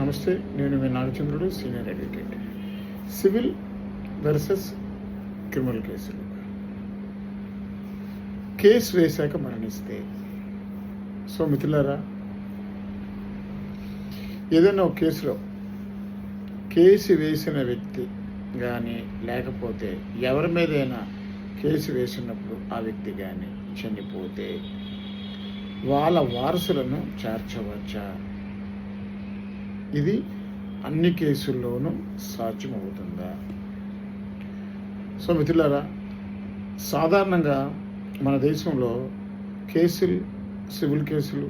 నమస్తే, నేను మీ Nagachandrudu, senior advocate. Civil versus criminal కేసులు. కేసు వేశాక మరణిస్తే, సో మిత్రులారా, ఏదైనా ఒక కేసులో కేసు వేసిన వ్యక్తి కానీ లేకపోతే ఎవరి మీదైనా కేసు వేసినప్పుడు ఆ వ్యక్తి కానీ చనిపోతే వాళ్ళ వారసులను చేర్చవచ్చా? ఇది అన్ని కేసుల్లోనూ సాధ్యమవుతుందా? సో మిత్రులారా, సాధారణంగా మన దేశంలో కేసులు, సివిల్ కేసులు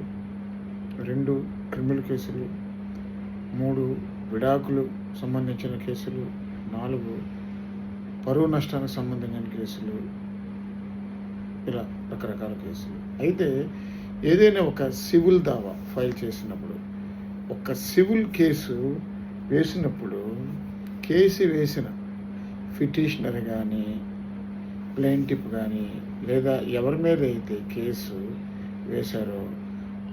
2, క్రిమినల్ కేసులు 3, విడాకులు సంబంధించిన కేసులు 4, పరువు నష్టానికి సంబంధించిన కేసులు, ఇలా రకరకాల కేసులు. అయితే ఏదైనా ఒక సివిల్ దావా ఫైల్ చేసినప్పుడు, ఒక సివిల్ కేసు వేసినప్పుడు కేసు వేసిన పిటిషనర్ కానీ, ప్లెయింటిఫ్ కానీ, లేదా ఎవరి మీద అయితే కేసు వేశారో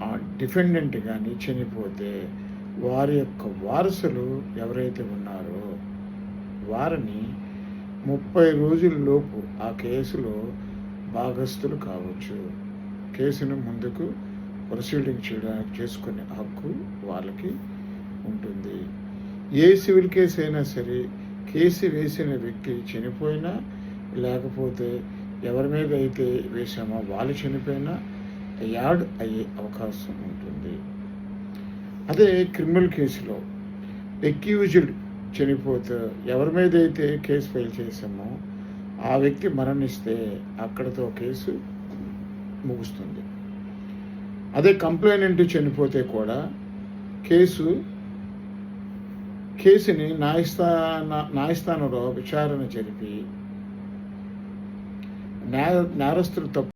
ఆ డిఫెండెంట్ కానీ చనిపోతే వారి యొక్క వారసులు ఎవరైతే ఉన్నారో వారిని 30 రోజుల్లోపు ఆ కేసులో భాగస్థులు కావచ్చు. కేసును ముందుకు ప్రొసీడింగ్ చేయడానికి చేసుకునే హక్కు వాళ్ళకి ఉంటుంది. ఏ సివిల్ కేసు అయినా సరే, కేసు వేసిన వ్యక్తి చనిపోయినా, లేకపోతే ఎవరి మీద అయితే వేసామో వాళ్ళు చనిపోయినా యాడ్ అయ్యే అవకాశం ఉంటుంది. అదే క్రిమినల్ కేసులో ఎక్యూజ్డ్ చనిపోతే, ఎవరి మీద అయితే కేసు ఫైల్ చేసామో ఆ వ్యక్తి మరణిస్తే అక్కడితో కేసు ముగుస్తుంది. అదే కంప్లైనెంట్ చనిపోతే కూడా కేసుని న్యాయస్థానంలో విచారణ జరిపి నేరస్తులు తప్పు